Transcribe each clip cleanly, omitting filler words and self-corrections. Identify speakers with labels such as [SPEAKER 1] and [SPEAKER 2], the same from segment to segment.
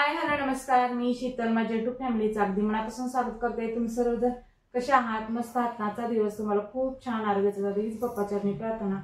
[SPEAKER 1] Hi hello नमस्कार, मी शीतल माझ्या YouTube फॅमिलीचं अगदी मनापासून स्वागत करते। तुम्ही सर्वजण कसे आहात? मस्त आहात? आजचा दिवस तुम्हाला खूप छान आरोग्याचा जाऊ दे। पप्पाच्या मी प्रार्थना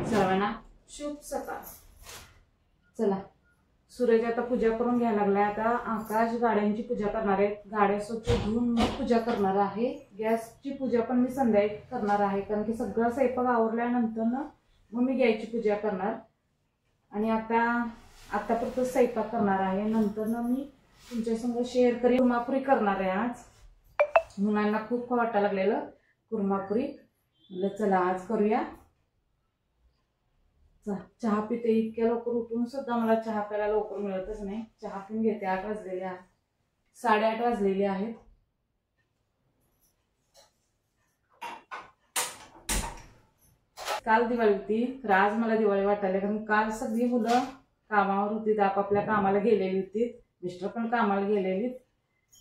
[SPEAKER 1] सर्वांना शुभ सकाळ। चला, सूरज आता पूजा करून घ्यायला लागलाय। आता आकाश गाड्यांची पूजा करणार आहे। गाड्या स्वच्छ धुवून मी पूजा करणार आहे। गॅसची पूजा पण मी संध्याकाळी करणार आहे, कारण की सगळं स्वयंपाक आवरल्यानंतर ना मग मी गॅसची पूजा करणार। आणि आतापर्यंत स्वयंपाक करणार आहे, नंतर ना मी तुमच्यासंग शेअर करेन। कुर्मापुरी करणार आहे आज। मुलांना खूप वाटायला लागलेलं कुर्मापुरी, म्हटलं चला आज करूया। चहा पिते, इतक्या लवकर उठून सुद्धा मला चहा प्यायला लवकर मिळतच नाही। चहा पिऊन घेते। 8 वाजलेले आहेत, 8:30 वाजलेले आहेत। काल दिवाळी होती, तर आज मला दिवाळी वाटायला, कारण काल सगळी मुलं कामावर होती, आपापल्या कामाला गेलेली होती। मिस्टर पण कामाला गेलेली,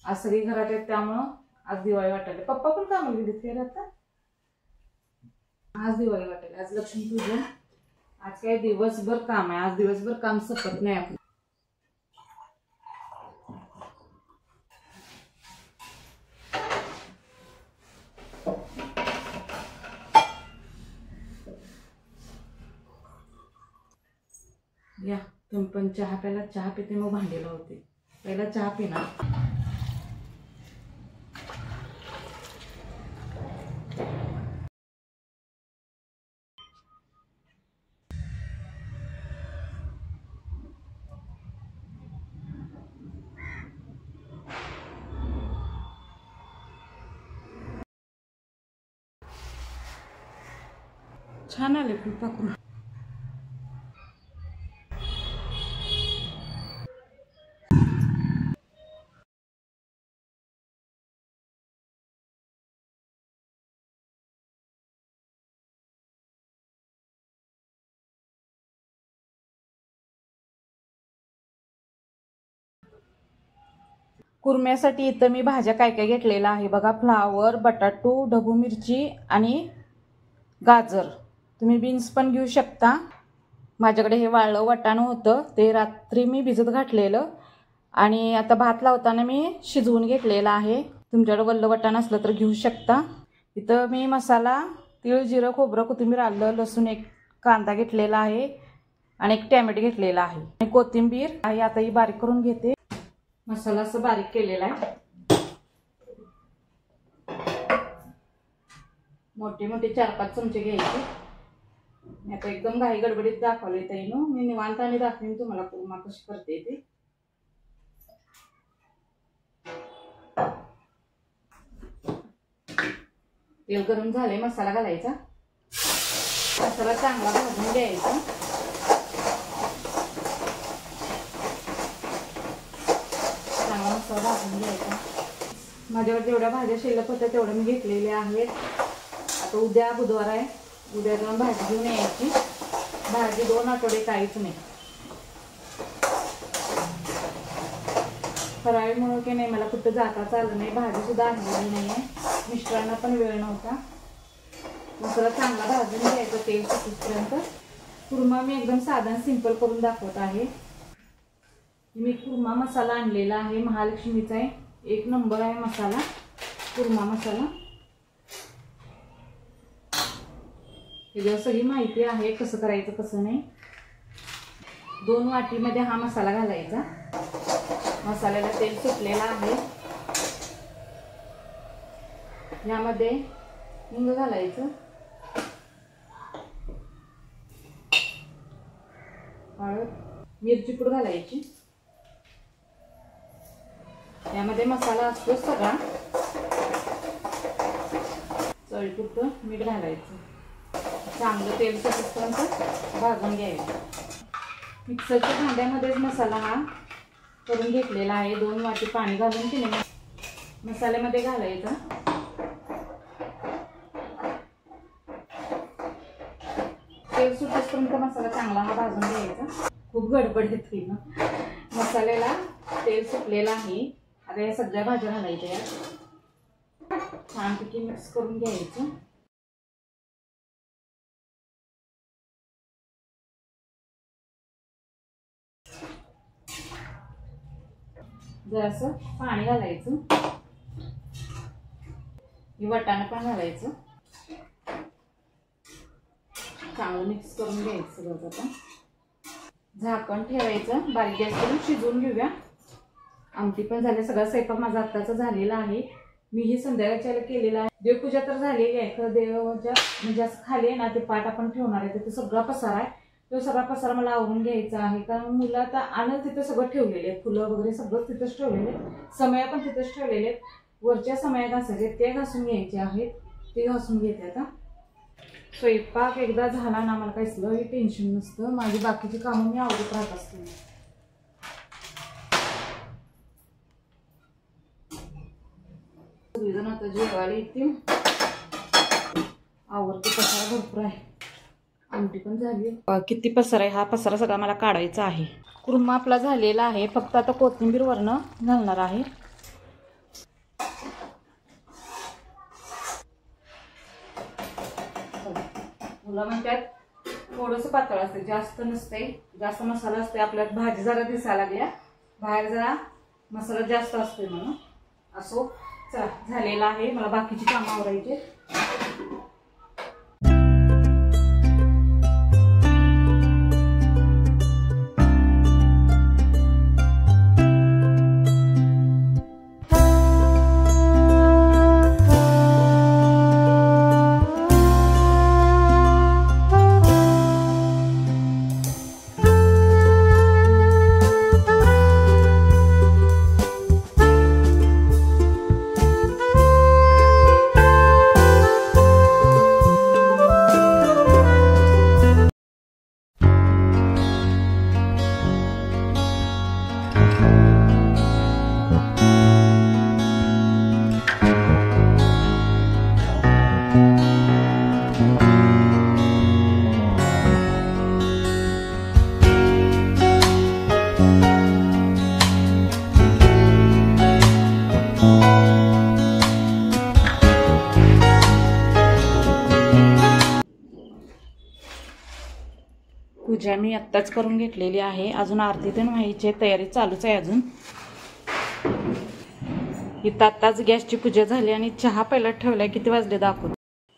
[SPEAKER 1] आज सगळी घरात आहेत, त्यामुळं आज दिवाळी वाटायला। पप्पा पण कामाला गेलेत फिर आता। आज दिवाळी वाटायला, आज लक्ष्मीपूजन। आज काय दिवसभर काम आहे, आज दिवसभर काम संपत नाही आपलं। या तुम्ही पण चहा प्यायला? चहा पिते मग भांडी लावते। पहिला चहा पिणार। छान आले फुलपाखरू। कुर्म्यासाठी इथं मी भाज्या काय काय घेतलेल्या आहे बघा। फ्लावर, बटाटू, ढबू मिरची आणि गाजर। तुम्ही बीन्स पण घेऊ शकता। माझ्याकडे हे वाळलं वाटाणं होतं, ते रात्री मी भिजत घातलेलं आणि आता भात लावताना मी शिजवून घेतलेला आहे। तुमच्याकडे वल्लं वाटाणं असलं तर घेऊ शकता। इथं मी मसाला तीळ, जिरं, खोबरं, कोथिंबीर, आलं, लसूण, एक कांदा घेतलेला आहे आणि एक टॅमॅटो घेतलेला आहे आणि कोथिंबीर आहे। आता ही बारीक करून घेते। मसाला असं बारीक केलेला आहे। मोठे मोठे 4-5 चमचे घ्यायचे। मी आता एकदम घाई गडबडीत दाखवले ताईनो, मी निवांताने दाखवेन तुम्हाला कुर्मा कशी करते ते। तेल गरम झाले, मसाला घालायचा। मसाला चांगला भाजून घ्यायचा। चांगला मसाला भाजून घ्यायचा। माझ्यावर जेवढ्या भाज्या शिल्लक होत्या तेवढ्या मी घेतलेल्या आहेत। आता उद्या बुधवार आहे, उद्या जाऊन भाजी घेऊन यायची। भाजी 2 आठवडे काहीच नाही। फराळीमुळे की नाही मला कुठं जाताच आलं नाही, भाजी सुद्धा आणलेली नाही आहे। मिस्टरांना पण वेळ नव्हता। मसाला चांगला भाजून घ्यायचा तेल सुटेपर्यंत। कुर्मा मी एकदम साधा सिंपल करून दाखवत आहे। मी कुर्मा मसाला आणलेला आहे, महालक्ष्मीचा आहे। 1 नंबर आहे मसाला, कुर्मा मसाला। त्याच्यावर सगळी माहिती आहे कसं करायचं कसं नाही। 2 वाटीमध्ये हा मसाला घालायचा। मसाल्याला तेल सुटलेला आहे। यामध्ये हिंग घालायचं, हळद, मिरची पूड घालायची। यामध्ये मसाला असतो सगळा। चवीपुरतं मीठ घालायचं। चांगलं तेल सुटेपर्यंत भाजून घ्यायचं। मिक्सरच्या भांड्यामध्येच मसाला हा करून घेतलेला आहे। 2 वाटी पाणी घालून की नाही मसाल्यामध्ये घालायचा। तेल सुटेपर्यंत मसाला चांगला हा भाजून घ्यायचा। खूप गडबड येते ना। मसाल्याला तेल सुटलेलं आहे। आता या सगळ्या भाज्या घालायच्या यात। छानपैकी मिक्स करून घ्यायचं। जरासं पाणी घालायचं, वाटाणा पण घालायचं, चांगलं मिक्स करून घ्यायचं सगळं. आता झाकण ठेवायचं, बारीक गॅस करून शिजवून घेऊया. आमटी पण झाली, सगळा स्वयंपाक माझा आत्ताचा झालेला आहे. मी ही संध्याकाळच्या केलेला आहे. देवपूजा तर झालेली आहे, खरं देवाच्या म्हणजे असं खाली आहे ना ते पाट आपण ठेवणार आहे, तिथे सगळा पसारा आहे. तो सगळा पसारा मला आवरून घ्यायचा आहे, कारण मुलं आता आणत तिथं सगळं ठेवलेले आहेत, फुलं वगैरे सगळं तिथंच ठेवलेले आहेत, समया पण तिथंच ठेवलेले आहेत. वरच्या समया घासायचे ते घासून घ्यायचे आहेत, ते घासून घेते. आता स्वयंपाक एकदा झाला ना मला काहीच टेन्शन नसतं, माझी बाकीची कामं मी आवडत राहत असते. सगळेजण आता जेवायला येतील, आवडते. पसारा भरपूर आहे, आमटी पण झाली. किती पसारा आहे, हा पसारा सगळा मला काढायचा आहे. कुर्मा आपला झालेला आहे, फक्त आता कोथिंबीर वरनं घालणार आहे. मुलं म्हणतात थोडंसं पातळ असते, जास्त नसते, जास्त मसाला असते. आपल्यात भाजी जरा दिसायला लागल्या, बाहेर जरा मसाला जास्त असतोय म्हणून. असो, चला झालेला आहे, मला बाकीची कामं आवरायची. पूजा मी आत्ताच करून घेतलेली आहे, अजून आरती पण व्हायची तयारी चालूच आहे अजून. इथं आत्ताच गॅसची पूजा झाली आणि चहा पहिला ठेवलाय. किती वाजले दाखवतो,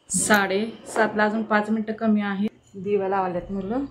[SPEAKER 1] 7:30ला, अजून 5 मिनिटं कमी आहे. दिवा लावल्यात मुलं.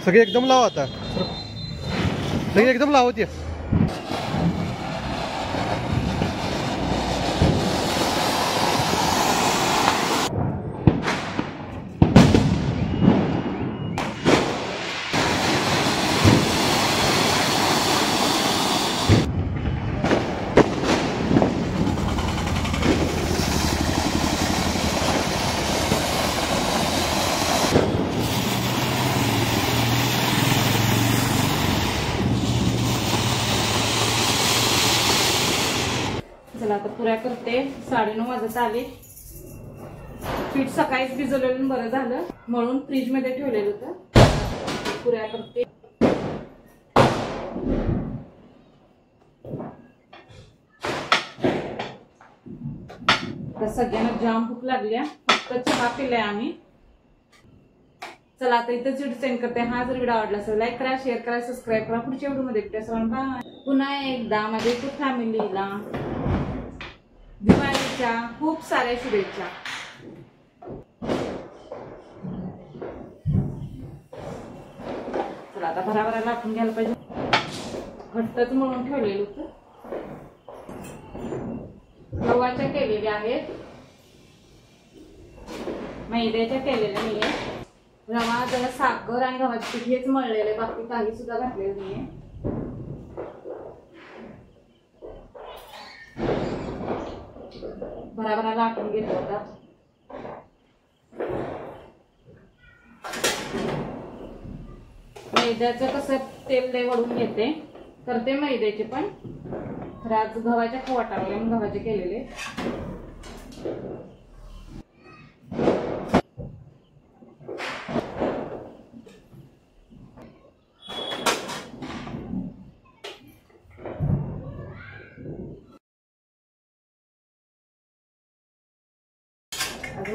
[SPEAKER 2] सगळे एकदम लावा आता, सगळे एकदम लावत ये.
[SPEAKER 1] चला आता पुऱ्या करते. 9:30 वाजत आले. पीठ सकाळीच भिजवलेलं बरं झालं, मळून फ्रीज मध्ये ठेवलेलं होतं. पुऱ्या करते. तर सगळ्यांना जाम भूक लागल्या, फक्त चहा पिलाय आम्ही. चला आता इथंच व्हिडिओ सेंड करते. हा जर व्हिडिओ आवडला असेल लाईक करा, शेअर करा, सबस्क्राईब करा. पुढच्या व्हिडिओ मध्ये पुन्हा एकदा माझ्या YouTube फॅमिलीला दिवाळीच्या खूप साऱ्या शुभेच्छा. चला आता भराभरा लाटून घ्यायला पाहिजे. घट्टच मळून ठेवलेलं होतं. गव्हाच्या केलेल्या आहेत, मैद्याच्या केलेल्या नाहीये. रवा जरा साखर आणि गव्हाचे पीठ हेच मळलेले, बाकी काही सुद्धा घातलेलं नाहीये. भराभरा लाटून घेतलं होता. मैद्याचं कसं तेल लय वळून घेते, करते मैद्याचे पण. तर आज गव्हाच्या खाऊ वाटावले म्हणून गव्हाचे केलेले.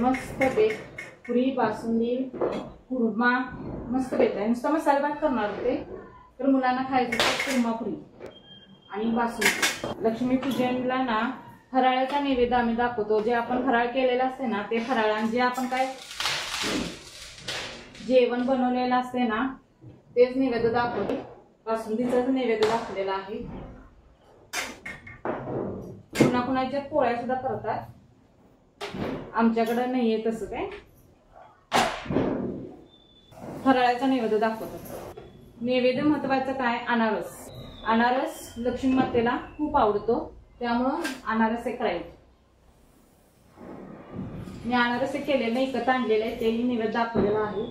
[SPEAKER 1] मस्त बेत पुरी, बासुंदी, कुर्मा मस्त बेत आहे. नुसता मसाला भात करणार होते, तर मुलांना खायचं कुर्मा पुरी आणि बासुंदी. लक्ष्मीपूजनला ना फराळाचा नैवेद्य आम्ही दाखवतो. जे आपण फराळ केलेलं असते ना ते फराळ, आणि जे आपण काय जेवण बनवलेलं असते ना तेच नैवेद्य दाखवतो. बासुंदीचाच नैवेद्य दाखवलेला आहे. पुन्हा कुणाच्या पोळ्या सुद्धा करतात, आमच्याकडे नाहीये तसं काय. फराळाचा नैवेद्य दाखवतात. नैवेद्य महत्वाचं काय, अनारस. अनारस लक्ष्मी मातेला खूप आवडतो, त्यामुळं अनारस करायचे. मी अनारस केलेलं नाही, विकत आणलेलं आहे, तेही नैवेद्य दाखवलेलं आहे.